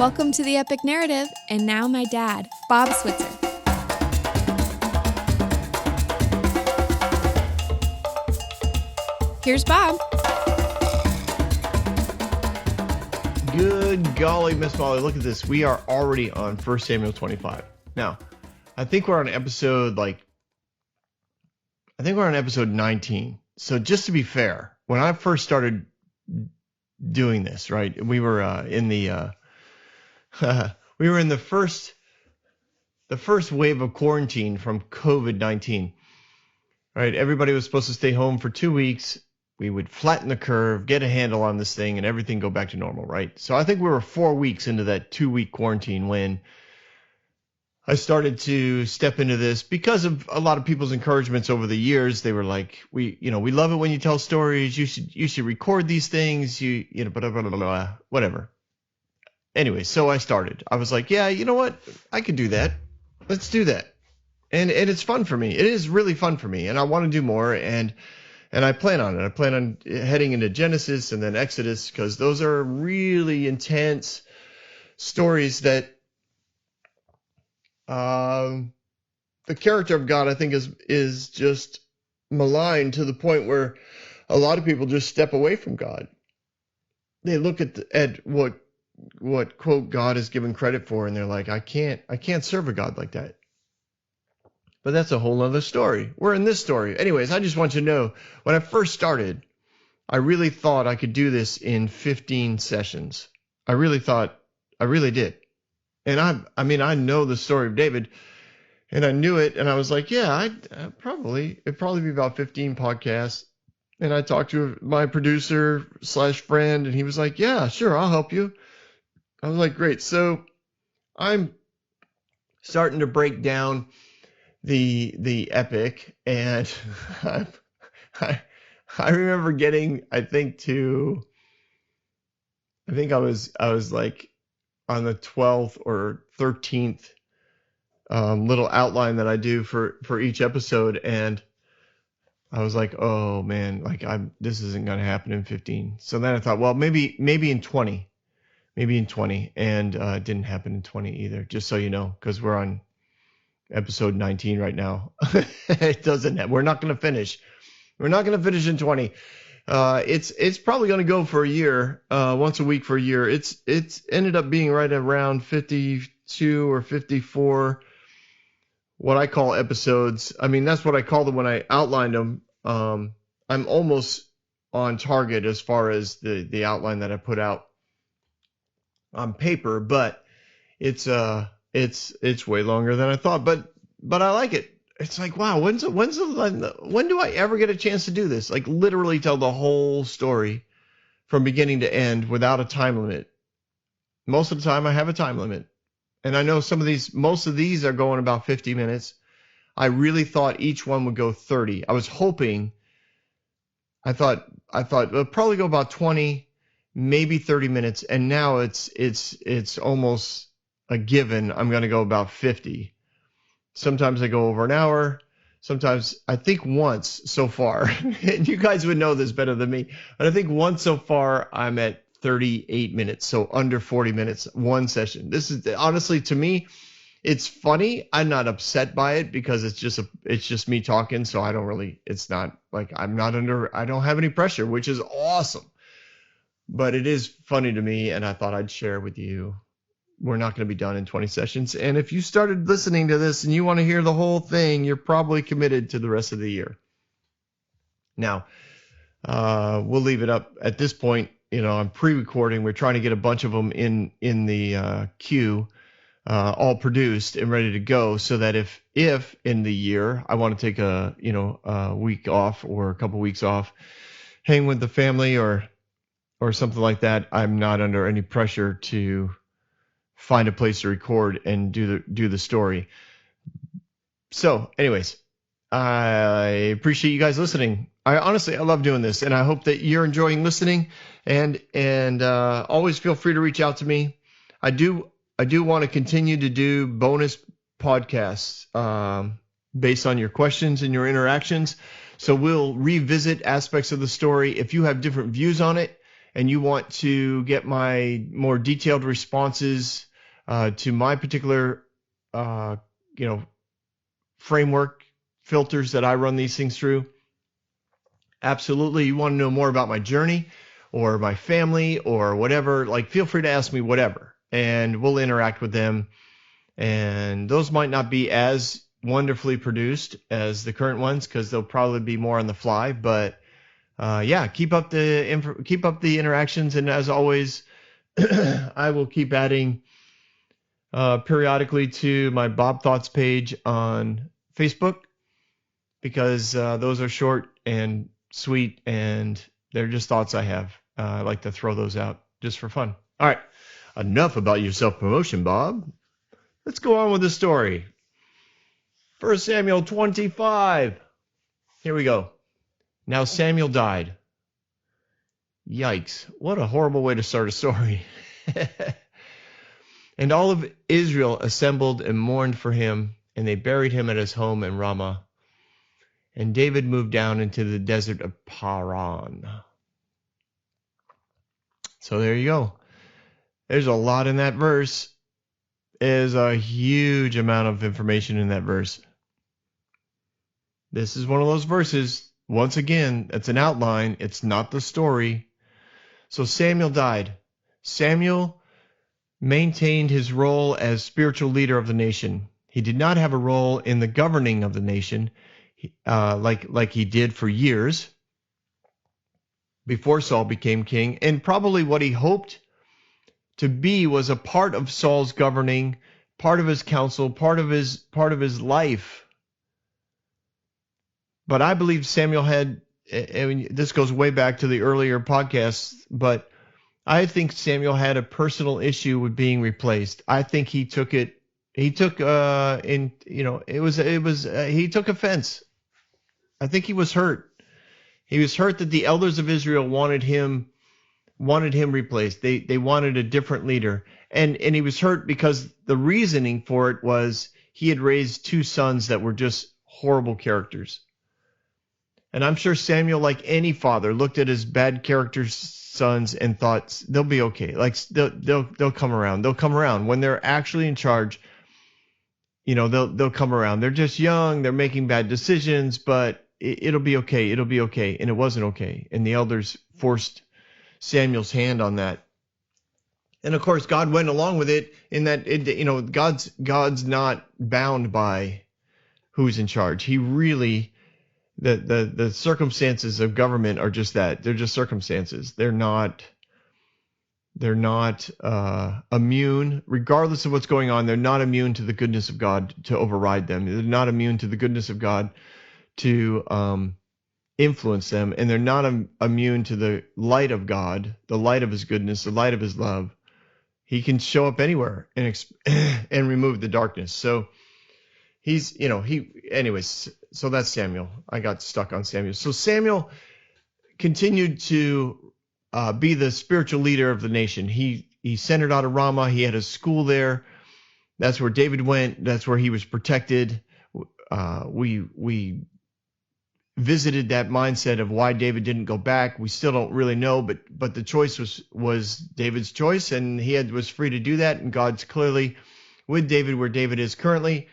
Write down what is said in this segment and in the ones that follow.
Welcome to the Epic Narrative, and now my dad, Bob Switzer. Here's Bob. Good golly, Miss Molly, look at this. We are already on 1 Samuel 25. Now, I think we're on episode 19. So just to be fair, when I first started doing this, right, we were in the first wave of quarantine from COVID-19. Right, everybody was supposed to stay home for 2 weeks. We would flatten the curve, get a handle on this thing, and everything go back to normal, right? So I think we were 4 weeks into that 2-week quarantine when I started to step into this because of a lot of people's encouragements over the years. They were like, we love it when you tell stories. You should record these things. Blah, blah, blah, blah, blah, whatever. Anyway, so I started. I was like, yeah, you know what? I could do that. Let's do that. And it's fun for me. It is really fun for me, and I want to do more. And I plan on it. I plan on heading into Genesis and then Exodus, because those are really intense stories that the character of God, I think, is just maligned to the point where a lot of people just step away from God. They look at what quote God is given credit for, and they're like, I can't serve a God like that. But that's a whole other story. We're in this story. Anyways, I just want you to know, when I first started, I really thought I could do this in 15 sessions. I really did. And I know the story of David, and I knew it, and I was like, yeah, it'd probably be about 15 podcasts. And I talked to my producer / friend, and he was like, yeah, sure, I'll help you. I was like, great. So I'm starting to break down the epic, and I remember getting, I think I was like on the 12th or 13th little outline that I do for each episode, and I was like, oh man, this isn't going to happen in 15. So then I thought, well, maybe in 20, and it didn't happen in 20 either, just so you know, because we're on episode 19 right now. We're not going to finish in 20. It's probably going to go for a year, once a week for a year. It's ended up being right around 52 or 54 what I call episodes. I mean, that's what I called them when I outlined them. I'm almost on target as far as the outline that I put out on paper, but it's way longer than I thought, but I like it. It's like, wow, when do I ever get a chance to do this? Like, literally tell the whole story from beginning to end without a time limit. Most of the time I have a time limit. And I know most of these are going about 50 minutes. I really thought each one would go 30. I thought it'll probably go about 20, maybe 30 minutes. And now it's almost a given. I'm going to go about 50. Sometimes I go over an hour. Sometimes, I think once so far, and you guys would know this better than me, but I think once so far I'm at 38 minutes. So under 40 minutes, one session. This is honestly, to me, it's funny. I'm not upset by it because it's just me talking. So I don't have any pressure, which is awesome. But it is funny to me, and I thought I'd share with you. We're not going to be done in 20 sessions. And if you started listening to this and you want to hear the whole thing, you're probably committed to the rest of the year. Now, we'll leave it up at this point. I'm pre-recording. We're trying to get a bunch of them in the queue, all produced and ready to go, so that if in the year I want to take a week off or a couple weeks off, hang with the family or something like that, I'm not under any pressure to find a place to record and do the story. So anyways, I appreciate you guys listening. I love doing this, and I hope that you're enjoying listening, and always feel free to reach out to me. I do want to continue to do bonus podcasts based on your questions and your interactions. So we'll revisit aspects of the story. If you have different views on it and you want to get my more detailed responses to my particular, framework filters that I run these things through, absolutely. You want to know more about my journey or my family or whatever, like feel free to ask me whatever, and we'll interact with them. And those might not be as wonderfully produced as the current ones because they'll probably be more on the fly. But yeah, keep up the interactions, and as always, I will keep adding periodically to my Bob Thoughts page on Facebook because those are short and sweet, and they're just thoughts I have. I like to throw those out just for fun. All right, enough about your self-promotion, Bob. Let's go on with the story. 1 Samuel 25. Here we go. Now Samuel died. Yikes. What a horrible way to start a story. And all of Israel assembled and mourned for him, and they buried him at his home in Ramah. And David moved down into the desert of Paran. So there you go. There's a lot in that verse. There's a huge amount of information in that verse. This is one of those verses, once again, it's an outline. It's not the story. So Samuel died. Samuel maintained his role as spiritual leader of the nation. He did not have a role in the governing of the nation like he did for years before Saul became king. And probably what he hoped to be was a part of Saul's governing, part of his counsel, part of his life. But I believe Samuel had, I mean, this goes way back to the earlier podcasts, but I think Samuel had a personal issue with being replaced. I think he took offense. I think he was hurt. He was hurt that the elders of Israel wanted him replaced. They wanted a different leader. And he was hurt because the reasoning for it was he had raised two sons that were just horrible characters. And I'm sure Samuel, like any father, looked at his bad character sons and thought they'll be okay. Like they'll come around. They'll come around when they're actually in charge. They'll come around. They're just young. They're making bad decisions, but it'll be okay. It'll be okay. And it wasn't okay. And the elders forced Samuel's hand on that. And of course, God went along with it in that God's not bound by who's in charge. He really. The circumstances of government are just that. They're just circumstances. They're not immune, regardless of what's going on. They're not immune to the goodness of God to override them. They're not immune to the goodness of God to influence them, and they're not immune to the light of God, the light of His goodness, the light of His love. He can show up anywhere and remove the darkness. So anyways. So that's Samuel. I got stuck on Samuel. So Samuel continued to be the spiritual leader of the nation. He centered out of Ramah. He had a school there. That's where David went. That's where he was protected. We visited that mindset of why David didn't go back. We still don't really know, but the choice was David's choice, and he was free to do that. And God's clearly with David where David is currently,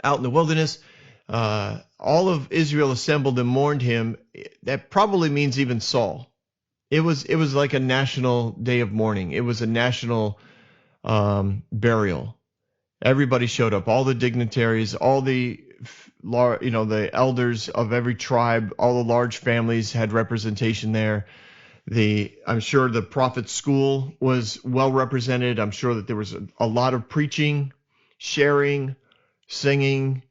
out in the wilderness. All of Israel assembled and mourned him. That probably means even Saul. It was like a national day of mourning. It was a national burial. Everybody showed up. All the dignitaries, all the elders of every tribe, all the large families had representation there. I'm sure the prophet's school was well represented. I'm sure that there was a lot of preaching, sharing, singing.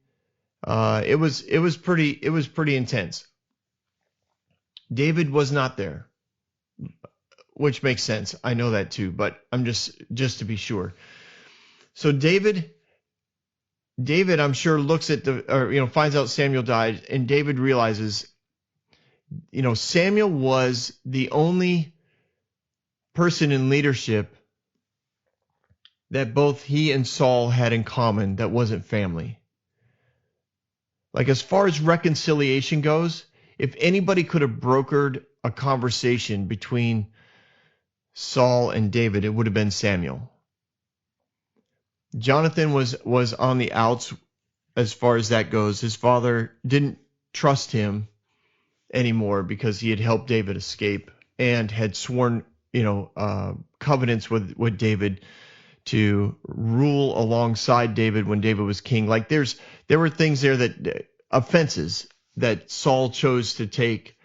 It was pretty intense. David was not there, which makes sense. I know that too, but I'm just to be sure. So David, I'm sure looks at finds out Samuel died, and David realizes, Samuel was the only person in leadership that both he and Saul had in common that wasn't family. Like as far as reconciliation goes, if anybody could have brokered a conversation between Saul and David, it would have been Samuel. Jonathan was on the outs as far as that goes. His father didn't trust him anymore because he had helped David escape and had sworn, covenants with David to rule alongside David when David was king. Like there were things there that offenses that Saul chose to take.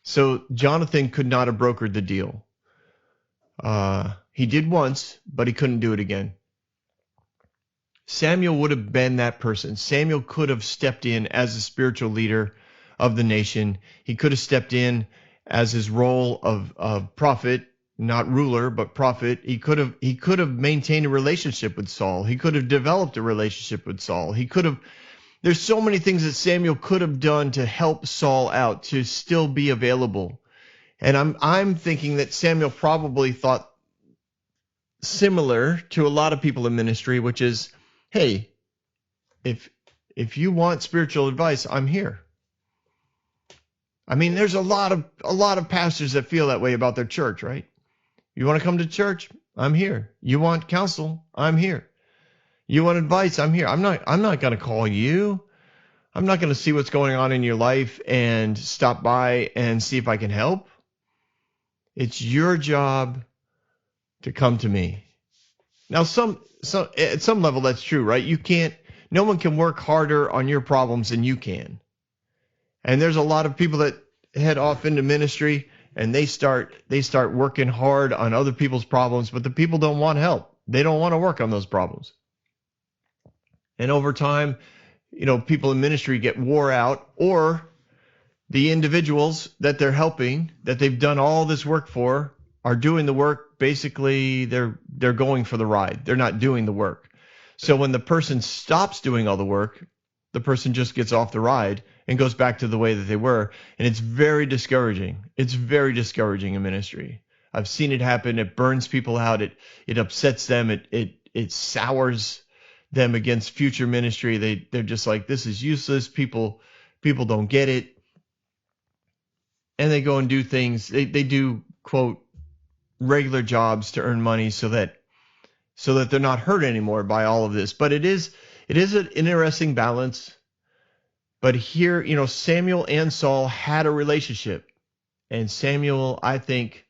So Jonathan could not have brokered the deal. He did once, but he couldn't do it again. Samuel would have been that person. Samuel could have stepped in as a spiritual leader of the nation. He could have stepped in as his role of prophet, not ruler, but prophet. He could have maintained a relationship with Saul. He could have developed a relationship with Saul. There's so many things that Samuel could have done to help Saul out, to still be available. And I'm thinking that Samuel probably thought similar to a lot of people in ministry, which is, hey, if you want spiritual advice, I'm here. I mean, there's a lot of pastors that feel that way about their church, right? You want to come to church? I'm here. You want counsel? I'm here. You want advice? I'm here. I'm not going to call you. I'm not going to see what's going on in your life and stop by and see if I can help. It's your job to come to me. Now, at some level, that's true, right? No one can work harder on your problems than you can. And there's a lot of people that head off into ministry and they start working hard on other people's problems, but the people don't want help. They don't want to work on those problems. And over time, people in ministry get wore out, or the individuals that they're helping, that they've done all this work for, are doing the work. Basically, they're going for the ride. They're not doing the work. So when the person stops doing all the work, the person just gets off the ride and goes back to the way that they were. And it's very discouraging. It's very discouraging in ministry. I've seen it happen. It burns people out. It upsets them. It sours them against future ministry. They're just like, this is useless. People don't get it. And they go and do things. They do, quote, regular jobs to earn money so that they're not hurt anymore by all of this. But it is an interesting balance. But here, Samuel and Saul had a relationship, and Samuel, I think,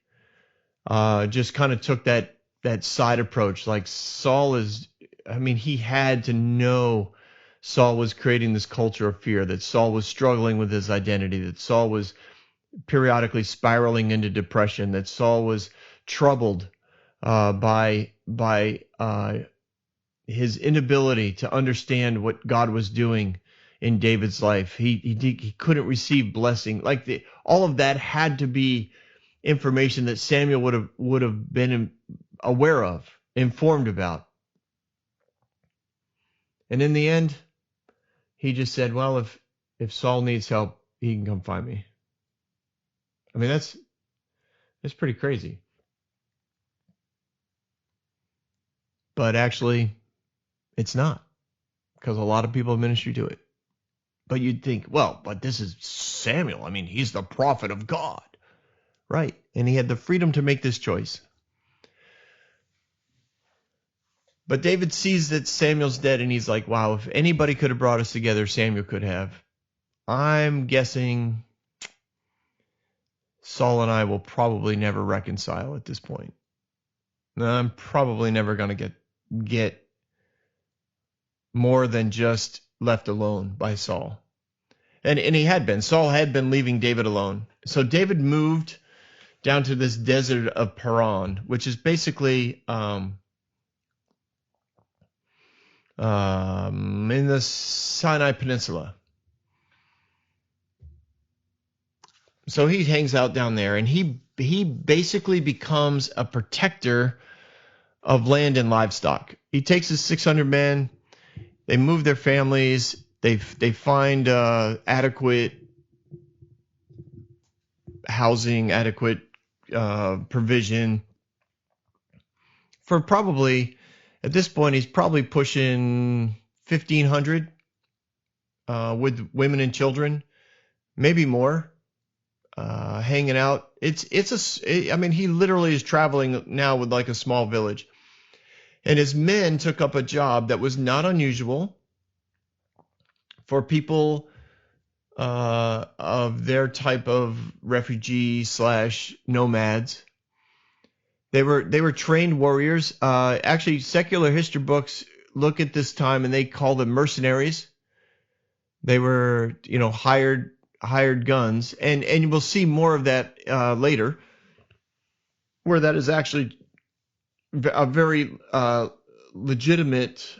just kind of took that side approach. Like he had to know Saul was creating this culture of fear, that Saul was struggling with his identity, that Saul was periodically spiraling into depression, that Saul was troubled by his inability to understand what God was doing in David's life. He couldn't receive blessing. All of that had to be information that Samuel would have been aware of, informed about. And in the end, he just said, well, if Saul needs help, he can come find me. I mean, that's pretty crazy. But actually, it's not, because a lot of people in ministry do it. But you'd think, well, but this is Samuel. I mean, he's the prophet of God, right? And he had the freedom to make this choice. But David sees that Samuel's dead, and he's like, wow, if anybody could have brought us together, Samuel could have. I'm guessing Saul and I will probably never reconcile at this point. I'm probably never going to get more than just left alone by Saul. And he had been. Saul had been leaving David alone. So David moved down to this desert of Paran, which is basically in the Sinai Peninsula. So he hangs out down there, and he basically becomes a protector of land and livestock. He takes his 600 men. They move their families. They find adequate housing, adequate provision for probably, at this point, he's probably pushing 1,500 with women and children, maybe more. hanging out. I mean, he literally is traveling now with like a small village. And his men took up a job that was not unusual for people of their type of refugee slash nomads. They were trained warriors. Actually, secular history books look at this time and they call them mercenaries. They were, hired guns, and we'll see more of that later, where that is actually a very legitimate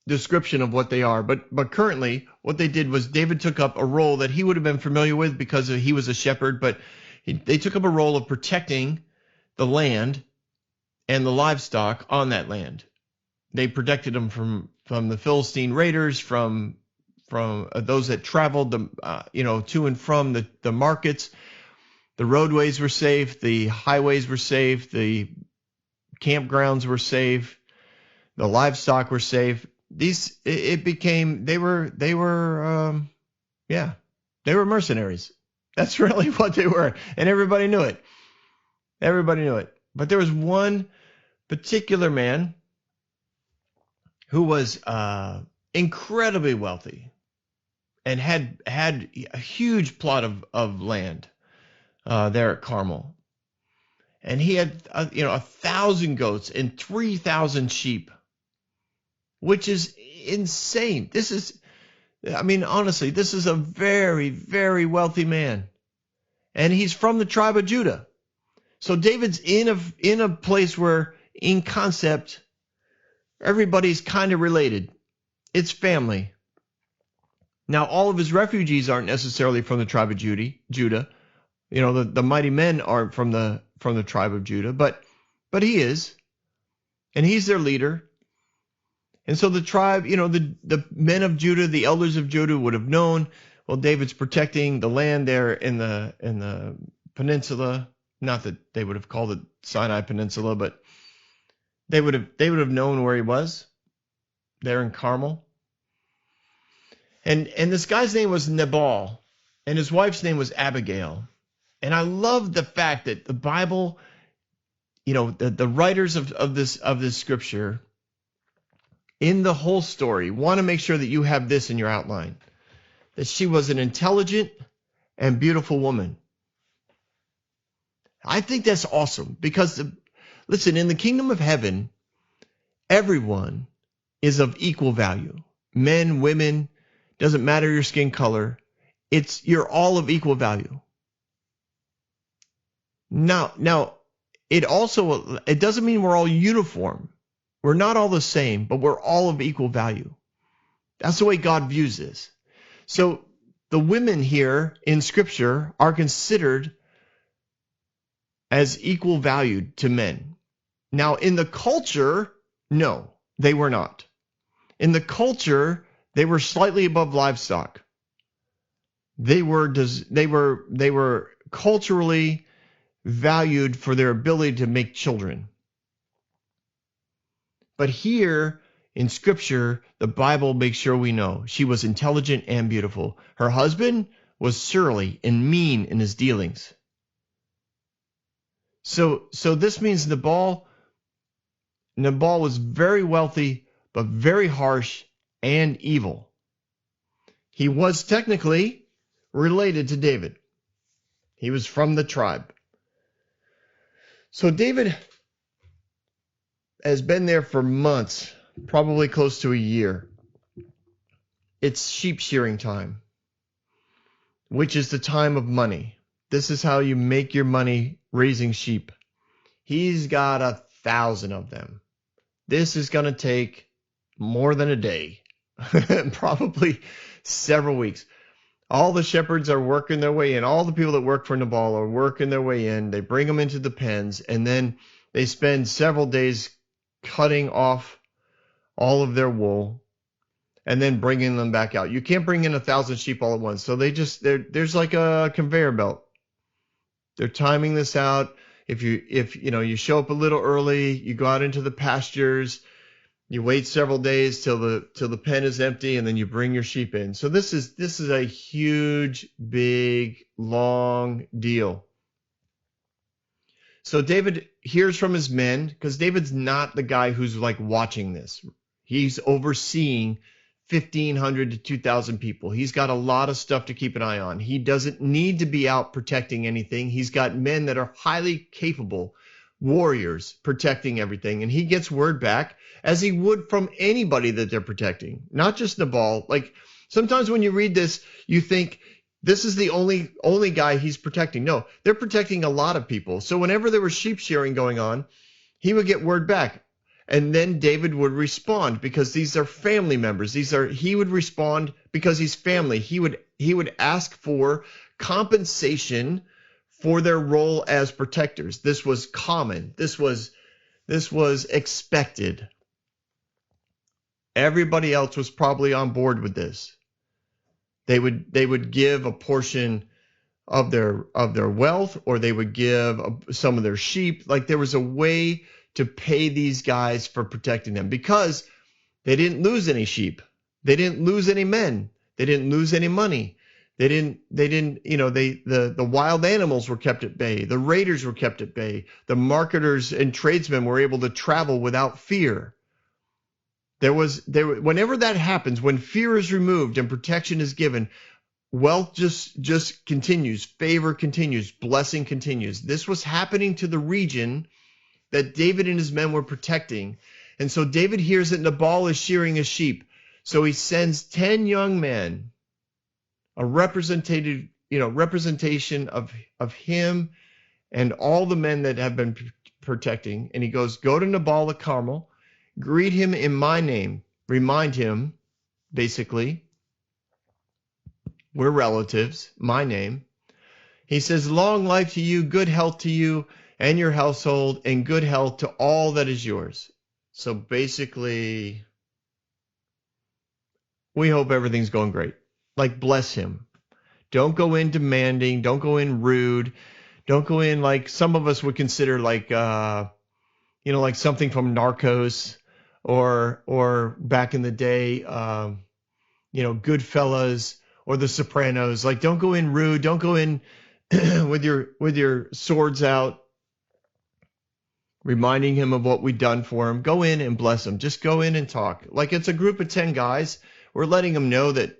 description of what they are. But currently, what they did was David took up a role that he would have been familiar with because he was a shepherd, but they took up a role of protecting the land and the livestock on that land. They protected them from the Philistine raiders, from those that traveled to and from the markets. The roadways were safe, the highways were safe, the campgrounds were safe, the livestock were safe. They were mercenaries. That's really what they were, and everybody knew it. But there was one particular man who was incredibly wealthy and had a huge plot of land there at Carmel. And he had 1,000 goats and 3,000 sheep, which is insane. Honestly, this is a very, very wealthy man. And he's from the tribe of Judah. So David's in a place where, in concept, everybody's kind of related. It's family. Now, all of his refugees aren't necessarily from the tribe of Judah. The mighty men aren't from the tribe of Judah, but he is, and he's their leader. And so the tribe, the men of Judah, the elders of Judah would have known, well, David's protecting the land there in the peninsula. Not that they would have called it Sinai Peninsula, but they would have known where he was there in Carmel. And this guy's name was Nabal, and his wife's name was Abigail. And I love the fact that the Bible, the writers of this scripture in the whole story want to make sure that you have this in your outline, that she was an intelligent and beautiful woman. I think that's awesome because, listen, in the kingdom of heaven, everyone is of equal value. Men, women, doesn't matter your skin color. You're all of equal value. Now, it doesn't mean we're all uniform. We're not all the same, but we're all of equal value. That's the way God views this. So the women here in Scripture are considered as equal valued to men. Now, in the culture, no, they were not. In the culture, they were slightly above livestock. They were culturally valued for their ability to make children. But here in Scripture, the Bible makes sure we know she was intelligent and beautiful. Her husband was surly and mean in his dealings. So this means Nabal was very wealthy, but very harsh and evil. He was technically related to David. He was from the tribe. So David has been there for months, probably close to a year. It's sheep shearing time, which is the time of money. This is how you make your money raising sheep. He's got 1,000 of them. This is going to take more than a day, probably several weeks. All the shepherds are working their way in. All the people that work for Nabal are working their way in. They bring them into the pens, and then they spend several days cutting off all of their wool and then bringing them back out. You can't bring in 1,000 sheep all at once. So there's like a conveyor belt. They're timing this out. If you show up a little early, you go out into the pastures, You wait several days till the pen is empty, and then you bring your sheep in. So this is a huge, big, long deal. So David hears from his men, because David's not the guy who's like watching this. He's overseeing 1,500 to 2,000 people. He's got a lot of stuff to keep an eye on. He doesn't need to be out protecting anything. He's got men that are highly capable warriors protecting everything. And he gets word back as he would from anybody that they're protecting, not just Nabal. Like sometimes when you read this, you think this is the only guy he's protecting. No, they're protecting a lot of people. So whenever there was sheep shearing going on, he would get word back. And then David would respond because these are family members. He would respond because he's family. He would ask for compensation for their role as protectors. This was common. This was expected. Everybody else was probably on board with this. They would give a portion of their wealth, or they would give some of their sheep. Like there was a way to pay these guys for protecting them, because they didn't lose any sheep. They didn't lose any men. They didn't lose any money. The wild animals were kept at bay. The raiders were kept at bay. The marketers and tradesmen were able to travel without fear. Whenever that happens, when fear is removed and protection is given, wealth just continues, favor continues, blessing continues. This was happening to the region that David and his men were protecting. And so David hears that Nabal is shearing his sheep. So he sends 10 young men, a representation of him and all the men that have been protecting. And he goes, go to Nabal at Carmel, greet him in my name, remind him, basically, we're relatives, my name. He says, long life to you, good health to you and your household, and good health to all that is yours. So basically, we hope everything's going great. Like, bless him. Don't go in demanding. Don't go in rude. Don't go in like some of us would consider like something from Narcos or back in the day, Goodfellas or The Sopranos. Like, don't go in rude. Don't go in with your swords out, reminding him of what we've done for him. Go in and bless him. Just go in and talk. Like it's a group of 10 guys. We're letting them know that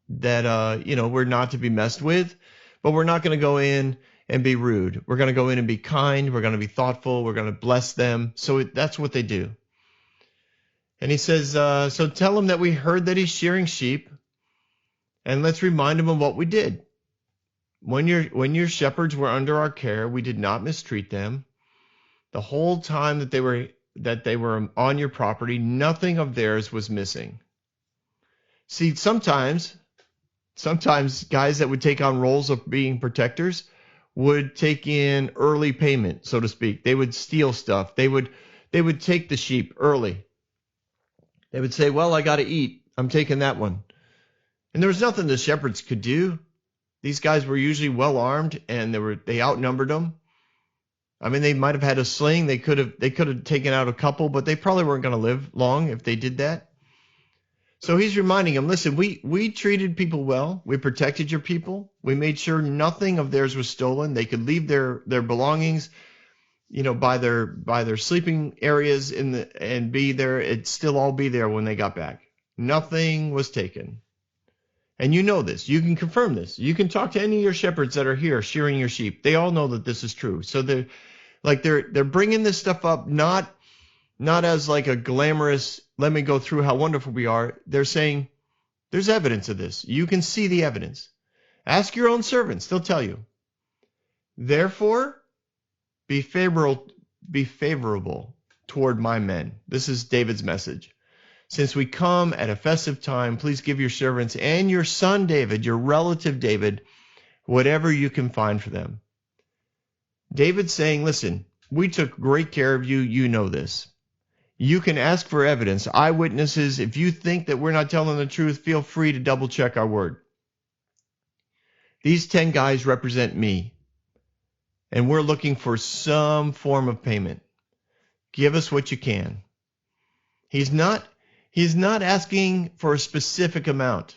we're not to be messed with, but we're not going to go in and be rude. We're going to go in and be kind. We're going to be thoughtful. We're going to bless them. So that's what they do. And he says, so tell him that we heard that he's shearing sheep, and let's remind him of what we did. When your shepherds were under our care, we did not mistreat them. The whole time that they were on your property, nothing of theirs was missing. See, sometimes guys that would take on roles of being protectors would take in early payment, so to speak. They would steal stuff. They would take the sheep early. They would say, well, I got to eat. I'm taking that one. And there was nothing the shepherds could do. These guys were usually well armed, and they outnumbered them. I mean, they might have had a sling. They could have taken out a couple, but they probably weren't going to live long if they did that. So he's reminding them, listen, we treated people well. We protected your people. We made sure nothing of theirs was stolen. They could leave their belongings, by their sleeping areas and be there. It'd still all be there when they got back. Nothing was taken. And you know this. You can confirm this. You can talk to any of your shepherds that are here shearing your sheep. They all know that this is true. So they're bringing this stuff up not as like a glamorous, let me go through how wonderful we are. They're saying there's evidence of this. You can see the evidence. Ask your own servants. They'll tell you. Therefore, be favorable toward my men. This is David's message. Since we come at a festive time, please give your servants and your son David, your relative David, whatever you can find for them. David's saying, listen, we took great care of you. You know this. You can ask for evidence, eyewitnesses. If you think that we're not telling the truth, feel free to double check our word. These 10 guys represent me, and we're looking for some form of payment. Give us what you can. He's not asking for a specific amount.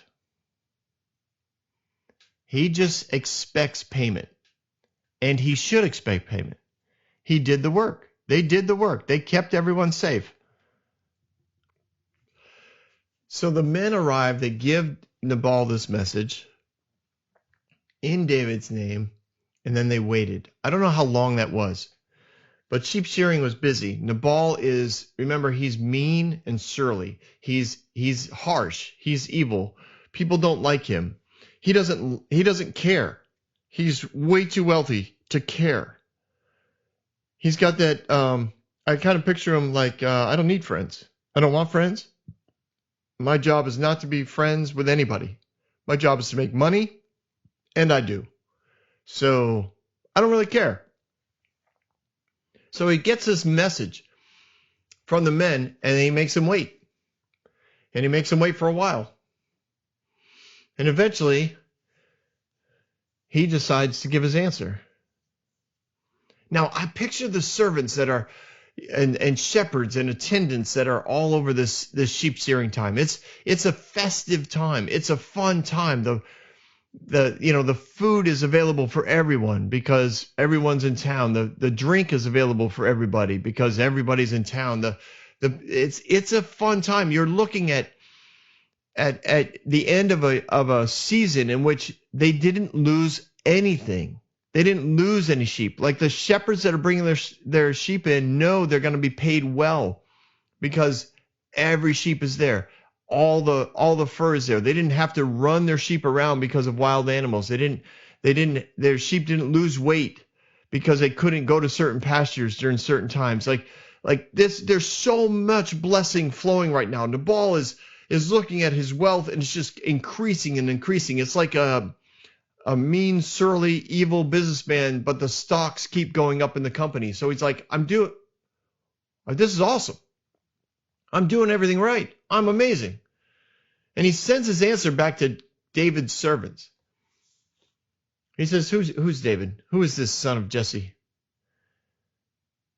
He just expects payment. And he should expect payment. He did the work. They did the work. They kept everyone safe. So the men arrive, they give Nabal this message in David's name, and then they waited. I don't know how long that was, but sheep shearing was busy. Nabal is, remember, he's mean and surly. He's harsh. He's evil. People don't like him. He doesn't care. He's way too wealthy to care. He's got that, I kind of picture him like, I don't need friends. I don't want friends. My job is not to be friends with anybody. My job is to make money, and I do. So I don't really care. So he gets this message from the men, and he makes them wait. And he makes them wait for a while. And eventually, he decides to give his answer. Now, I picture the servants that are and shepherds and attendants that are all over this sheep shearing time. It's a festive time. It's a fun time. The food is available for everyone because everyone's in town. The drink is available for everybody because everybody's in town. It's a fun time. You're looking at the end of a season in which they didn't lose anything. They didn't lose any sheep. Like the shepherds that are bringing their sheep in know they're going to be paid well because every sheep is there. All the fur is there. They didn't have to run their sheep around because of wild animals. Their sheep didn't lose weight because they couldn't go to certain pastures during certain times. Like this, there's so much blessing flowing right now. Nabal is looking at his wealth and it's just increasing and increasing. It's like a mean, surly, evil businessman, but the stocks keep going up in the company. So he's like, this is awesome. I'm doing everything right. I'm amazing. And he sends his answer back to David's servants. He says, who's David? Who is this son of Jesse?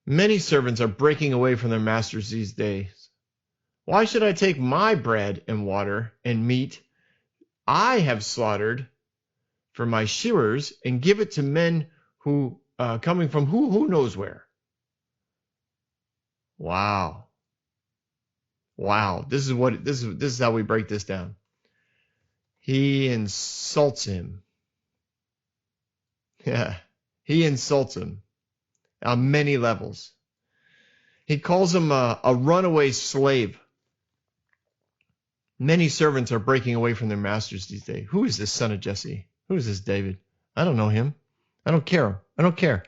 Many servants are breaking away from their masters these days. Why should I take my bread and water and meat I have slaughtered for my shearers and give it to men who coming from who knows where? Wow. This is how we break this down. He insults him. Yeah. He insults him on many levels. He calls him a runaway slave. Many servants are breaking away from their masters these days. Who is this son of Jesse? Who is this David? I don't know him. I don't care. I don't care.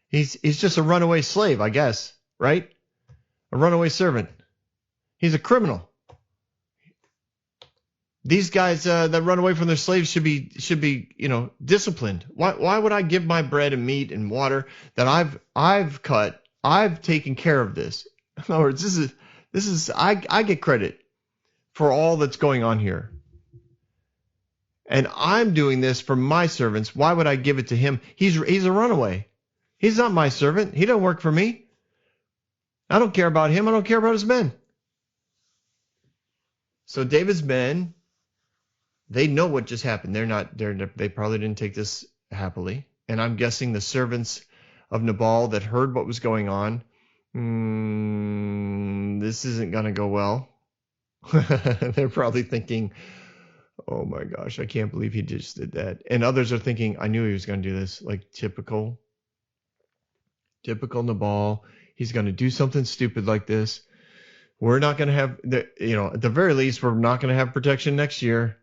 He's just a runaway slave, I guess, right? A runaway servant. He's a criminal. These guys that run away from their slaves should be disciplined. Why would I give my bread and meat and water that I've cut? I've taken care of this. In other words, this is I get credit for all that's going on here. And I'm doing this for my servants. Why would I give it to him? He's a runaway. He's not my servant. He doesn't work for me. I don't care about him. I don't care about his men. So David's men, they know what just happened. They probably didn't take this happily. And I'm guessing the servants of Nabal that heard what was going on, this isn't going to go well. They're probably thinking, oh my gosh, I can't believe he just did that. And others are thinking, I knew he was going to do this. Like typical Nabal. He's going to do something stupid like this. We're not going to have, at the very least, we're not going to have protection next year.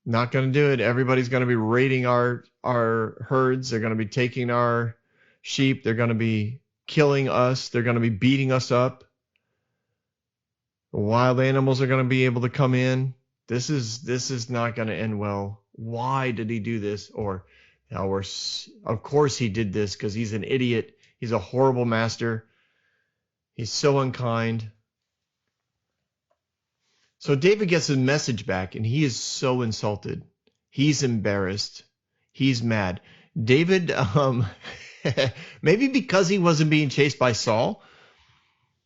Not going to do it. Everybody's going to be raiding our herds. They're going to be taking our sheep. They're going to be killing us. They're going to be beating us up. The wild animals are going to be able to come in. This is not going to end well. Why did he do this? Or, of course he did this because he's an idiot. He's a horrible master. He's so unkind. So David gets a message back, and he is so insulted. He's embarrassed. He's mad. David, maybe because he wasn't being chased by Saul,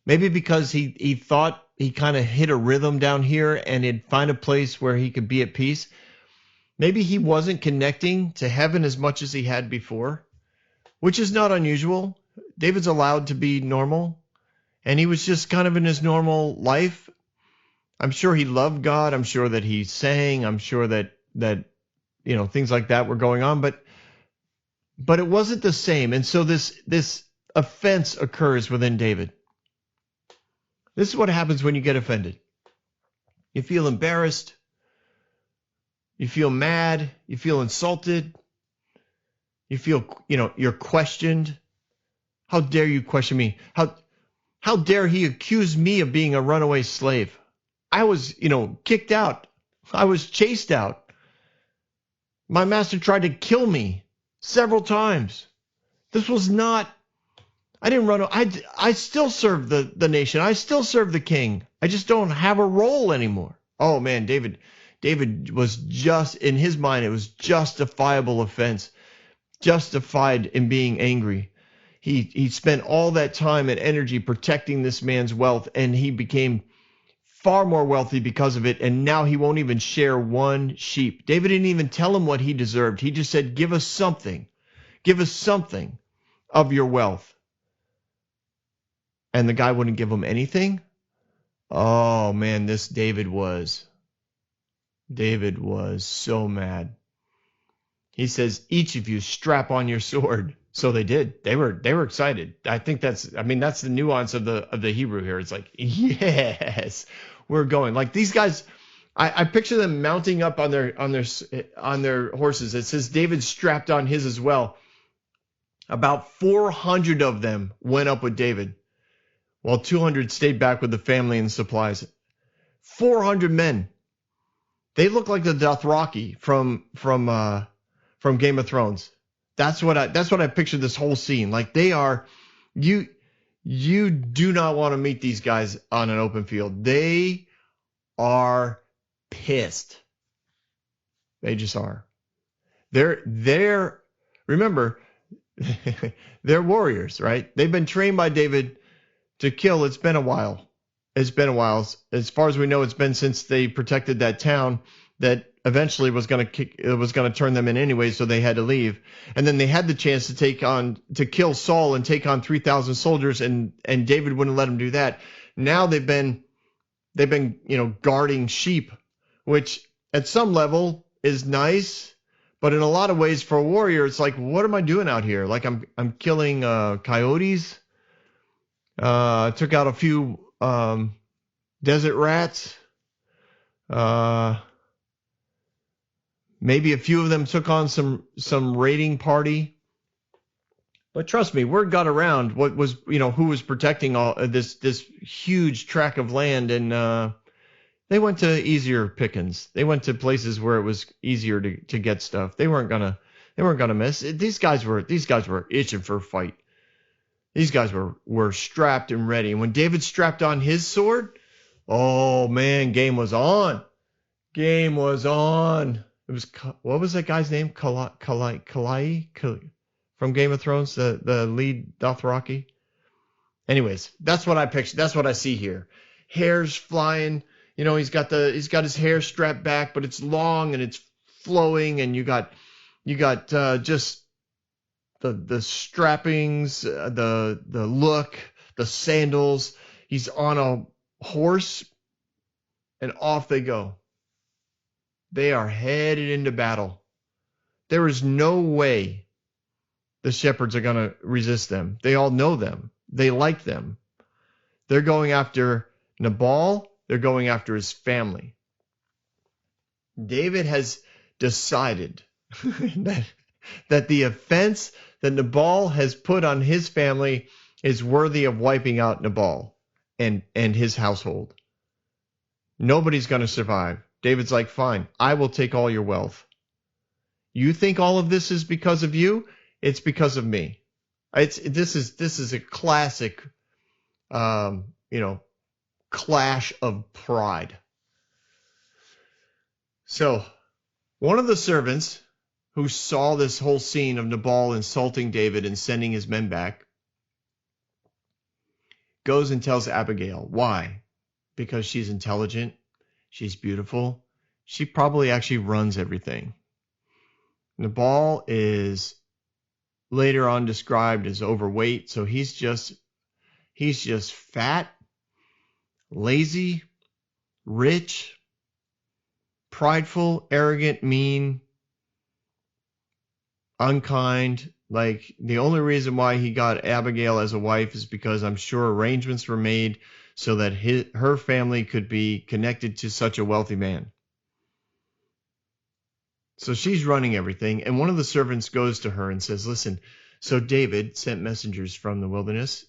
maybe because he thought he kind of hit a rhythm down here and he'd find a place where he could be at peace. Maybe he wasn't connecting to heaven as much as he had before, which is not unusual. David's allowed to be normal, and he was just kind of in his normal life. I'm sure he loved God. I'm sure that he sang. I'm sure that things like that were going on, but it wasn't the same. And so this offense occurs within David. This is what happens when you get offended. You feel embarrassed. You feel mad. You feel insulted. You feel, you're questioned. How dare you question me? How dare he accuse me of being a runaway slave? I was, kicked out. I was chased out. My master tried to kill me several times. This was not, I didn't run. I still serve the nation. I still serve the king. I just don't have a role anymore. Oh man, David was just, in his mind, it was justifiable offense, justified in being angry. He spent all that time and energy protecting this man's wealth, and he became far more wealthy because of it, and now he won't even share one sheep. David didn't even tell him what he deserved. He just said, give us something. Give us something of your wealth. And the guy wouldn't give him anything. Oh man, this David was so mad. He says, each of you strap on your sword. So they did. They were excited. I think that's the nuance of the Hebrew here. It's like, yes, we're going. Like these guys, I picture them mounting up on their horses. It says David strapped on his as well. About 400 of them went up with David, while 200 stayed back with the family and supplies. 400 men. They look like the Dothraki from Game of Thrones. That's what I pictured this whole scene. Like they are, you do not want to meet these guys on an open field. They are pissed. They just are. They're remember, they're warriors, right? They've been trained by David to kill. It's been a while. As far as we know, it's been since they protected that town that eventually was going to turn them in anyway, so they had to leave. And then they had the chance to kill Saul and take on 3,000 soldiers, and David wouldn't let them do that. Now they've been guarding sheep, which at some level is nice, but in a lot of ways for a warrior, it's like, what am I doing out here? Like I'm killing coyotes. Took out a few desert rats. Maybe a few of them took on some raiding party. But trust me, word got around what was, who was protecting all this huge tract of land, and they went to easier pickings. They went to places where it was easier to get stuff. They weren't gonna miss. These guys were itching for a fight. These guys were strapped and ready. And when David strapped on his sword, oh man, game was on. Game was on. It was, what was that guy's name? Kalai from Game of Thrones, the lead Dothraki. Anyways, that's what I picture. That's what I see here. Hair's flying. He's got his hair strapped back, but it's long and it's flowing, and you got just the strappings, the look, the sandals. He's on a horse, and off they go. They are headed into battle. There is no way the shepherds are going to resist them. They all know them. They like them. They're going after Nabal. They're going after his family. David has decided that the offense that Nabal has put on his family is worthy of wiping out Nabal and his household. Nobody's going to survive. David's like, fine, I will take all your wealth. You think all of this is because of you? It's because of me. This is a classic, clash of pride. So one of the servants who saw this whole scene of Nabal insulting David and sending his men back goes and tells Abigail. Why? because she's intelligent, she's beautiful. She probably actually runs everything. Nabal is later on described as overweight, so he's just fat, lazy, rich, prideful, arrogant, mean, unkind. Like, the only reason why he got Abigail as a wife is because I'm sure arrangements were made so that her family could be connected to such a wealthy man. So she's running everything, and one of the servants goes to her and says, listen, so David sent messengers from the wilderness,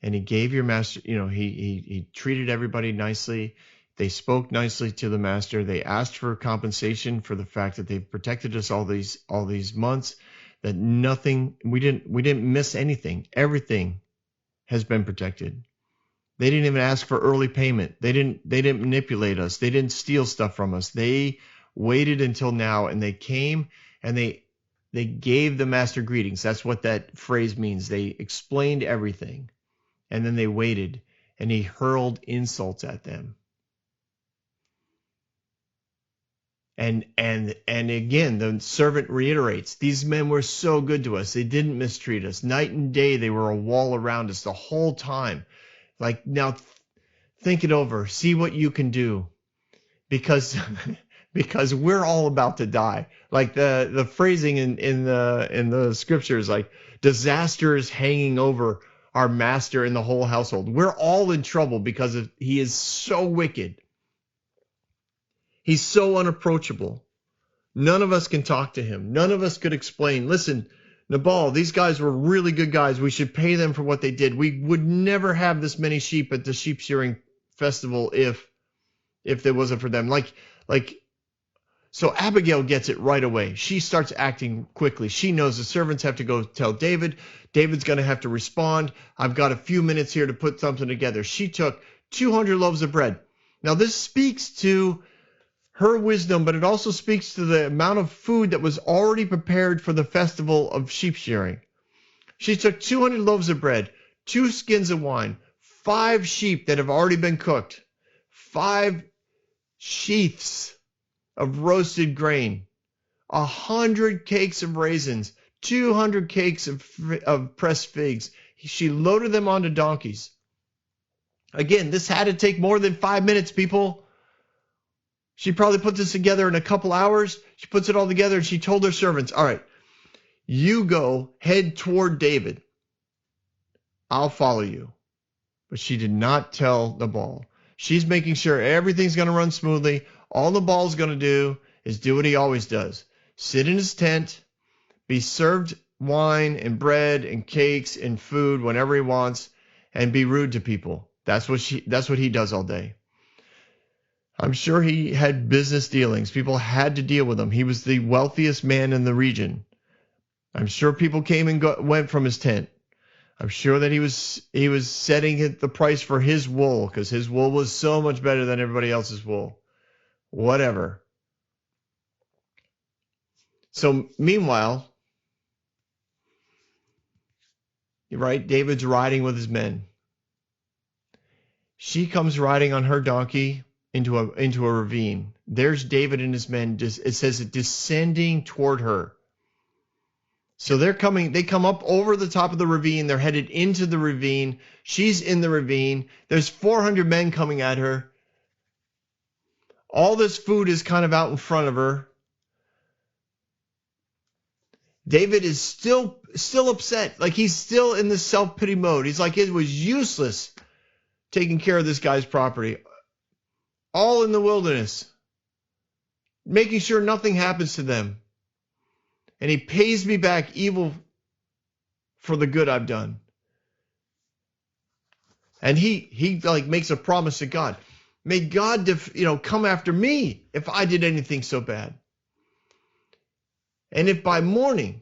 and he gave your master, he treated everybody nicely. They spoke nicely to the master. They asked for compensation for the fact that they've protected us all these months, that we didn't miss anything. Everything has been protected. They didn't even ask for early payment. They didn't manipulate us. They didn't steal stuff from us. They waited until now, and they came and they gave the master greetings. That's what that phrase means. They explained everything, and then they waited, and he hurled insults at them. And again, the servant reiterates, these men were so good to us. They didn't mistreat us. Night and day, they were a wall around us the whole time. Like, now think it over. See what you can do. Because we're all about to die. Like the phrasing in the scriptures, like, disaster is hanging over our master and the whole household. We're all in trouble because he is so wicked. He's so unapproachable. None of us can talk to him. None of us could explain, listen, Nabal, these guys were really good guys. We should pay them for what they did. We would never have this many sheep at the sheep shearing festival if there wasn't for them. So Abigail gets it right away. She starts acting quickly. She knows the servants have to go tell David. David's going to have to respond. I've got a few minutes here to put something together. She took 200 loaves of bread. Now, this speaks to her wisdom, but it also speaks to the amount of food that was already prepared for the festival of sheep shearing. She took 200 loaves of bread, 2 skins of wine, 5 sheep that have already been cooked, 5 sheaths of roasted grain, 100 cakes of raisins, 200 cakes of pressed figs. She loaded them onto donkeys. Again, this had to take more than 5 minutes, people. She probably put this together in a couple hours. She puts it all together, and she told her servants, all right, you go head toward David. I'll follow you. But she did not tell Nabal. She's making sure everything's going to run smoothly. All Nabal's going to do is do what he always does. Sit in his tent, be served wine and bread and cakes and food whenever he wants, and be rude to people. That's what he does all day. I'm sure he had business dealings. People had to deal with him. He was the wealthiest man in the region. I'm sure people came and went from his tent. I'm sure that he was setting the price for his wool, because his wool was so much better than everybody else's wool. Whatever. So meanwhile, right, David's riding with his men. She comes riding on her donkey into a ravine. There's David and his men. It says descending toward her. So they come up over the top of the ravine. They're headed into the ravine. She's in the ravine. There's 400 men coming at her. All this food is kind of out in front of her. David is still upset. Like, he's still in this self-pity mode. He's like, it was useless taking care of this guy's property. All in the wilderness. Making sure nothing happens to them. And he pays me back evil for the good I've done. And he makes a promise to God. May God come after me if I did anything so bad. And if by morning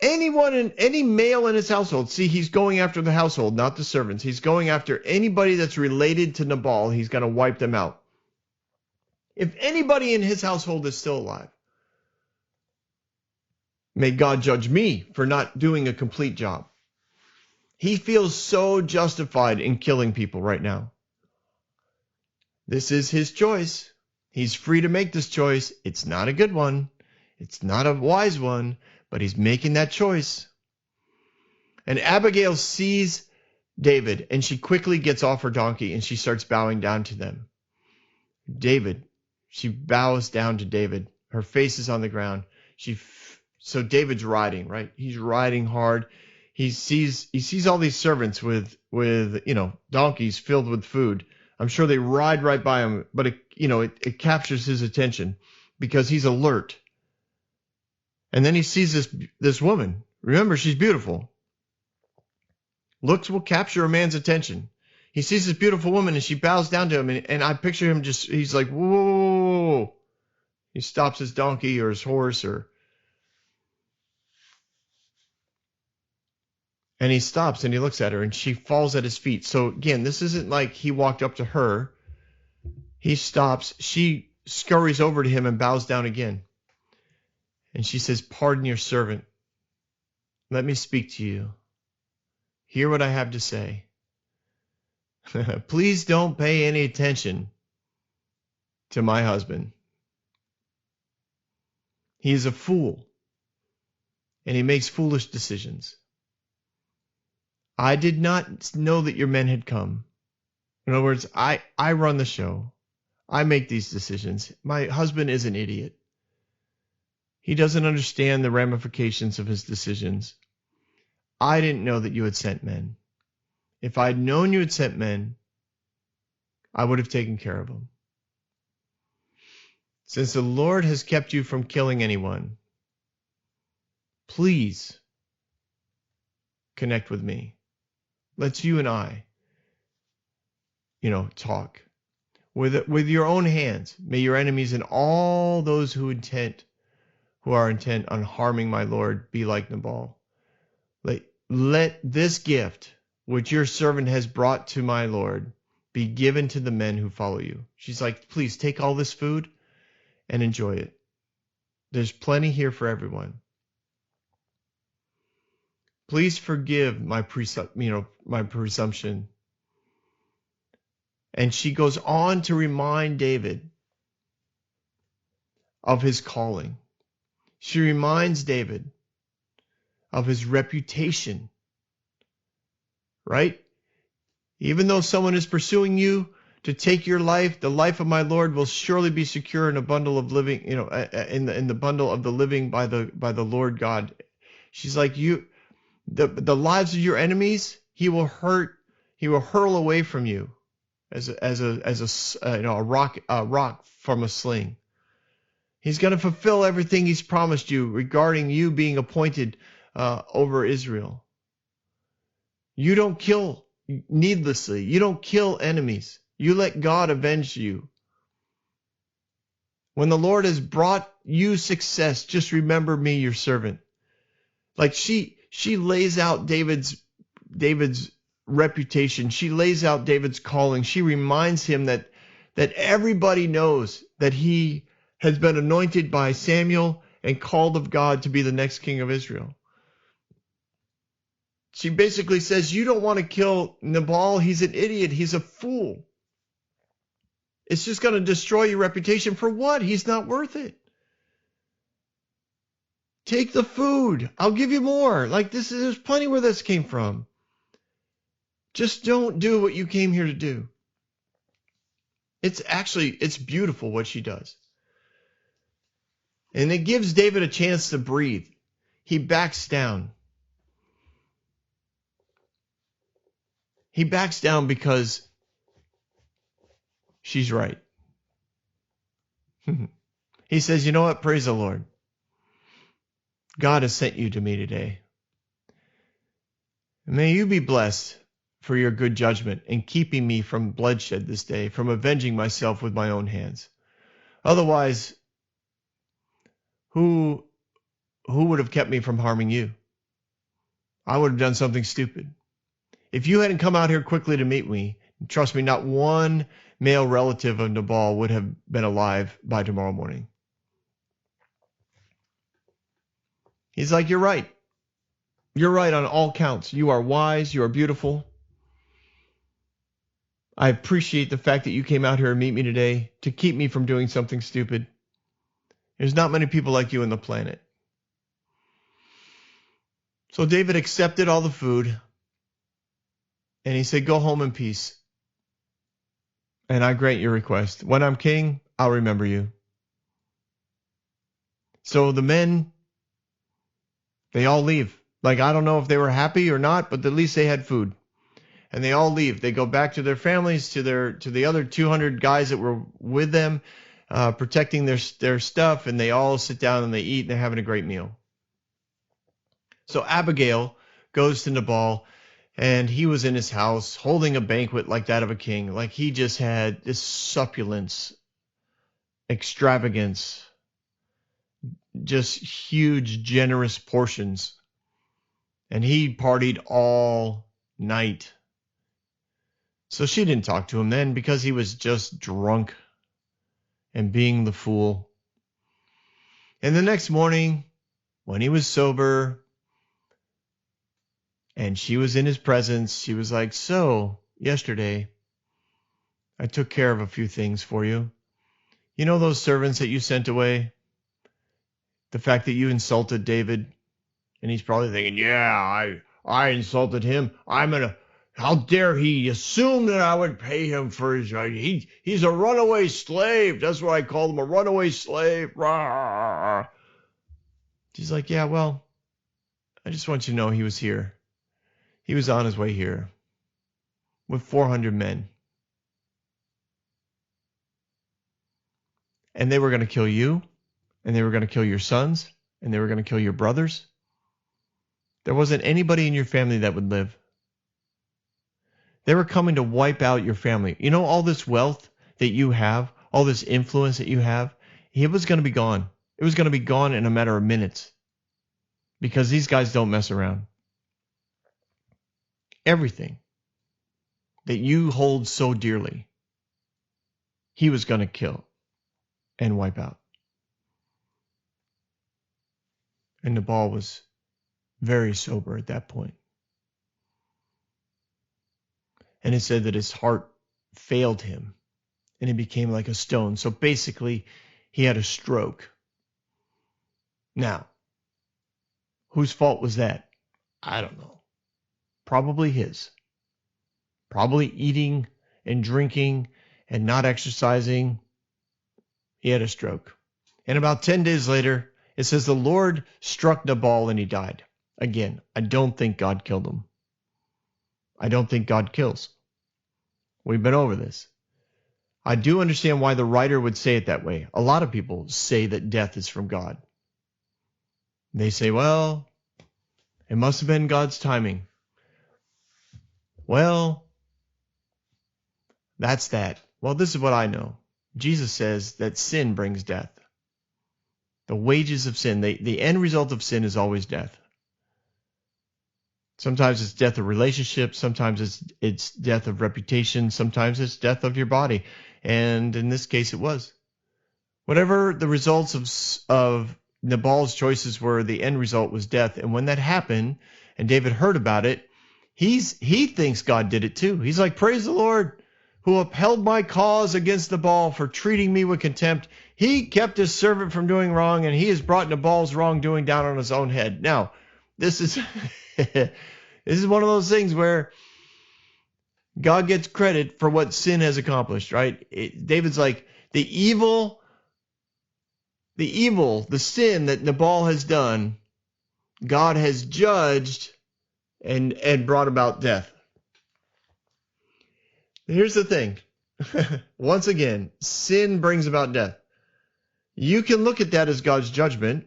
any male in his household, see, he's going after the household, not the servants. He's going after anybody that's related to Nabal. He's going to wipe them out. If anybody in his household is still alive, may God judge me for not doing a complete job. He feels so justified in killing people right now. This is his choice. He's free to make this choice. It's not a good one. It's not a wise one, but he's making that choice. And Abigail sees David, and she quickly gets off her donkey and she starts bowing down to them. She bows down to David. Her face is on the ground. So David's riding, right? He's riding hard. He sees all these servants with donkeys filled with food. I'm sure they ride right by him, but it captures his attention because he's alert. And then he sees this woman. Remember, she's beautiful. Looks will capture a man's attention. He sees this beautiful woman and she bows down to him, and I picture him he's like, whoa. He stops his donkey or his horse and he stops and he looks at her and she falls at his feet. So again, this isn't like he walked up to her. He stops. She scurries over to him and bows down again. And she says, "Pardon your servant. Let me speak to you. Hear what I have to say. Please don't pay any attention to my husband. He is a fool, and he makes foolish decisions. I did not know that your men had come. In other words, I run the show. I make these decisions. My husband is an idiot. He doesn't understand the ramifications of his decisions. I didn't know that you had sent men. If I had known you had sent men, I would have taken care of them. Since the Lord has kept you from killing anyone, please connect with me. Let's you and I, talk. With your own hands, may your enemies and all those who are intent on harming my Lord be like Nabal. Let this gift, which your servant has brought to my Lord, be given to the men who follow you." She's like, "Please take all this food and enjoy it. There's plenty here for everyone. Please forgive my presumption." And she goes on to remind David of his calling. She reminds David of his reputation, right? Even though someone is pursuing you to take your life, the life of my Lord will surely be secure in a bundle of living, in the bundle of the living by the Lord God. She's like, the lives of your enemies, he will hurl away from you as a rock from a sling. He's going to fulfill everything he's promised you regarding you being appointed over Israel. You don't kill needlessly. You don't kill enemies. You let God avenge you. When the Lord has brought you success, just remember me, your servant. Like she lays out David's reputation. She lays out David's calling. She reminds him that everybody knows that he has been anointed by Samuel and called of God to be the next king of Israel. She basically says, you don't want to kill Nabal. He's an idiot. He's a fool. It's just going to destroy your reputation. For what? He's not worth it. Take the food. I'll give you more. There's plenty where this came from. Just don't do what you came here to do. It's beautiful what she does. And it gives David a chance to breathe. He backs down. He backs down because she's right. He says, "You know what? Praise the Lord. God has sent you to me today. May you be blessed for your good judgment in keeping me from bloodshed this day, from avenging myself with my own hands. Otherwise, who would have kept me from harming you? I would have done something stupid. If you hadn't come out here quickly to meet me, trust me, not one male relative of Nabal would have been alive by tomorrow morning." He's like, "You're right. You're right on all counts. You are wise. You are beautiful. I appreciate the fact that you came out here and meet me today to keep me from doing something stupid. There's not many people like you on the planet. So David accepted all the food, and he said, go home in peace, and I grant your request. When I'm king, I'll remember you. So the men, they all leave. Like, I don't know if they were happy or not, but at least they had food. And they all leave. They go back to their families, to the other 200 guys that were with them, protecting their stuff, and they all sit down and they eat, and they're having a great meal. So Abigail goes to Nabal, and he was in his house holding a banquet like that of a king. Like, he just had this supulence, extravagance, just huge, generous portions. And he partied all night. So she didn't talk to him then because he was just drunk and being the fool. And the next morning, when he was sober and she was in his presence, she was like, so, yesterday, I took care of a few things for you. You know those servants that you sent away? The fact that you insulted David? And he's probably thinking, yeah, I insulted him. How dare he assume that I would pay him for his right? He's a runaway slave. That's what I call him, a runaway slave. Rawr. She's like, yeah, well, I just want you to know he was here. He was on his way here with 400 men. And they were going to kill you, and they were going to kill your sons, and they were going to kill your brothers. There wasn't anybody in your family that would live. They were coming to wipe out your family. You know, all this wealth that you have, all this influence that you have, it was going to be gone. It was going to be gone in a matter of minutes because these guys don't mess around. Everything that you hold so dearly, he was going to kill and wipe out. And Nabal was very sober at that point. And it said that his heart failed him and he became like a stone. So basically, he had a stroke. Now, whose fault was that? I don't know. Probably his. Probably eating and drinking and not exercising. He had a stroke. And about 10 days later, it says the Lord struck Nabal and he died. Again, I don't think God killed him. I don't think God kills. We've been over this. I do understand why the writer would say it that way. A lot of people say that death is from God. They say, well, it must have been God's timing. Well, that's that. Well, this is what I know. Jesus says that sin brings death. The wages of sin, the end result of sin is always death. Sometimes it's death of relationships. Sometimes it's death of reputation. Sometimes it's death of your body. And in this case, it was. Whatever the results of Nabal's choices were, the end result was death. And when that happened, and David heard about it, he thinks God did it too. He's like, praise the Lord, who upheld my cause against Nabal for treating me with contempt. He kept his servant from doing wrong, and he has brought Nabal's wrongdoing down on his own head. Now, this is this is one of those things where God gets credit for what sin has accomplished, right? David's like, the sin that Nabal has done, God has judged and brought about death. Here's the thing. Once again, sin brings about death. You can look at that as God's judgment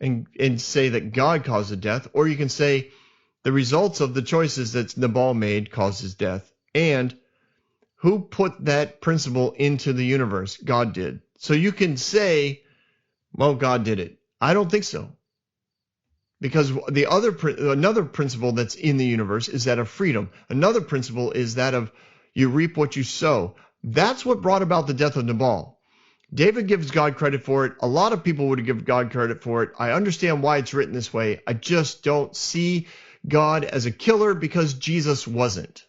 and say that God caused the death, or you can say the results of the choices that Nabal made causes death. And who put that principle into the universe? God did. So you can say, well, God did it. I don't think so. Because another principle that's in the universe is that of freedom. Another principle is that of you reap what you sow. That's what brought about the death of Nabal. David gives God credit for it. A lot of people would give God credit for it. I understand why it's written this way. I just don't see God as a killer because Jesus wasn't.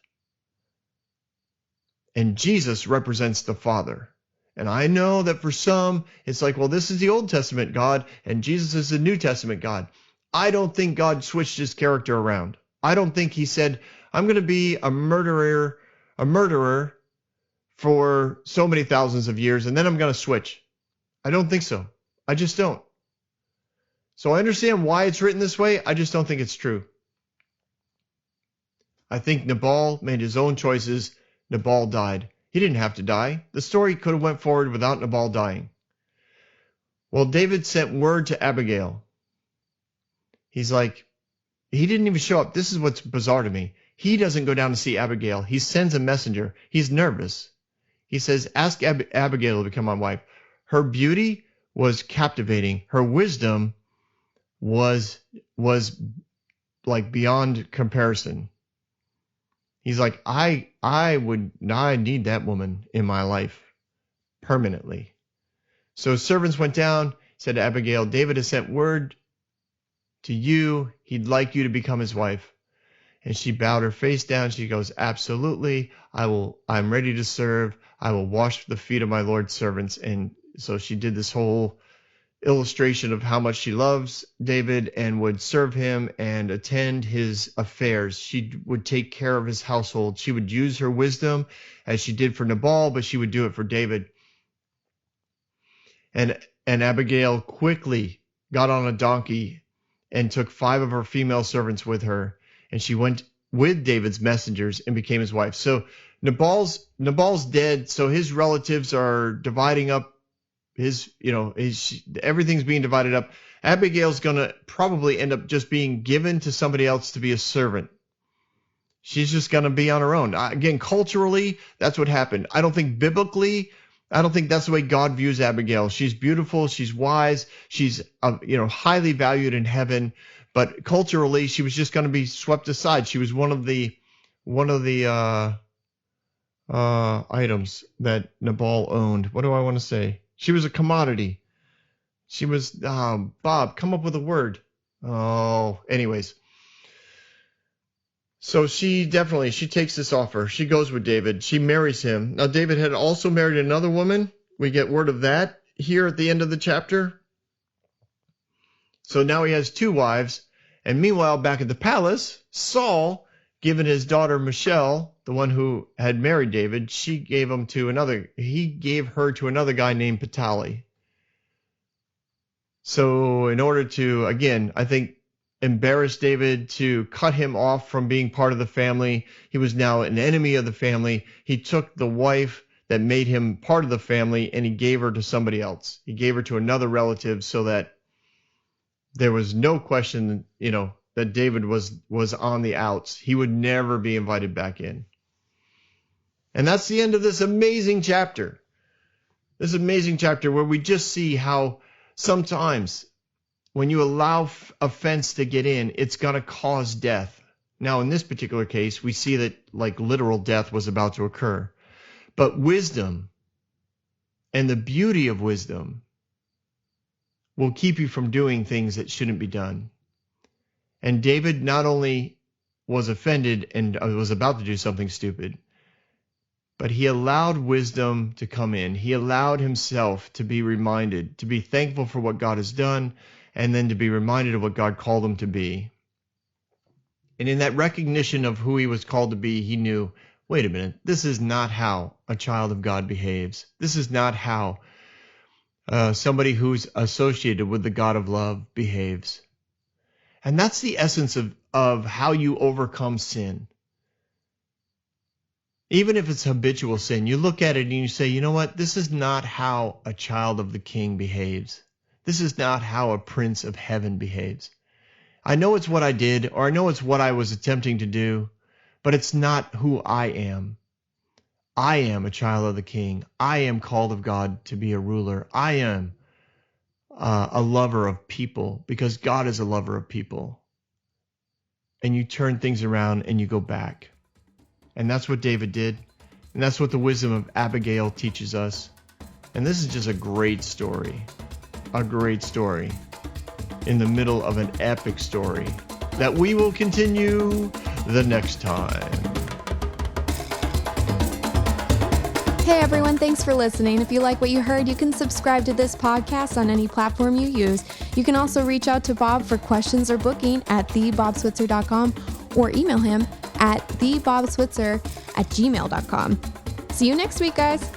And Jesus represents the Father. And I know that for some, it's like, well, this is the Old Testament God, and Jesus is the New Testament God. I don't think God switched his character around. I don't think he said, I'm going to be a murderer for so many thousands of years, and then I'm going to switch. I don't think so. I just don't. So I understand why it's written this way. I just don't think it's true. I think Nabal made his own choices. Nabal died. He didn't have to die. The story could have went forward without Nabal dying. Well, David sent word to Abigail. He's like, he didn't even show up. This is what's bizarre to me. He doesn't go down to see Abigail. He sends a messenger. He's nervous. He says, ask Abigail to become my wife. Her beauty was captivating. Her wisdom was like beyond comparison. He's like, I need that woman in my life permanently. So servants went down, said to Abigail, David has sent word to you. He'd like you to become his wife. And she bowed her face down. She goes, absolutely. I'm ready to serve. I will wash the feet of my Lord's servants. And so she did this whole illustration of how much she loves David and would serve him and attend his affairs. She would take care of his household. She would use her wisdom as she did for Nabal, but she would do it for David. And Abigail quickly got on a donkey and took 5 of her female servants with her, and she went with David's messengers and became his wife. So Nabal's dead, so his relatives are dividing up everything's being divided up. Abigail's going to probably end up just being given to somebody else to be a servant. She's just going to be on her own. Again, culturally, that's what happened. I don't think biblically, I don't think that's the way God views Abigail. She's beautiful. She's wise. She's, highly valued in heaven. But culturally, she was just going to be swept aside. She was one of the items that Nabal owned. What do I want to say? She was a commodity. She was, Bob, come up with a word. Oh, anyways. So she takes this offer. She goes with David. She marries him. Now, David had also married another woman. We get word of that here at the end of the chapter. So now he has 2 wives. And meanwhile, back at the palace, Saul, given his daughter Michelle, the one who had married David, he gave her to another guy named Petali. So in order to, again, I think, embarrass David, to cut him off from being part of the family, he was now an enemy of the family. He took the wife that made him part of the family and he gave her to somebody else. He gave her to another relative so that there was no question, that David was on the outs. He would never be invited back in. And that's the end of this amazing chapter. This amazing chapter where we just see how sometimes when you allow offense to get in, it's going to cause death. Now, in this particular case, we see that literal death was about to occur. But wisdom and the beauty of wisdom will keep you from doing things that shouldn't be done. And David not only was offended and was about to do something stupid, but he allowed wisdom to come in. He allowed himself to be reminded, to be thankful for what God has done, and then to be reminded of what God called him to be. And in that recognition of who he was called to be, he knew, wait a minute, this is not how a child of God behaves. This is not how somebody who's associated with the God of love behaves. And that's the essence of how you overcome sin. Even if it's habitual sin, you look at it and you say, you know what? This is not how a child of the King behaves. This is not how a prince of heaven behaves. I know it's what I did, or I know it's what I was attempting to do, but it's not who I am. I am a child of the King. I am called of God to be a ruler. I am a lover of people because God is a lover of people. And you turn things around and you go back. And that's what David did. And that's what the wisdom of Abigail teaches us. And this is just a great story. A great story in the middle of an epic story that we will continue the next time. Hey everyone, thanks for listening. If you like what you heard, you can subscribe to this podcast on any platform you use. You can also reach out to Bob for questions or booking at thebobswitzer.com or email him at thebobswitzer@gmail.com. See you next week, guys.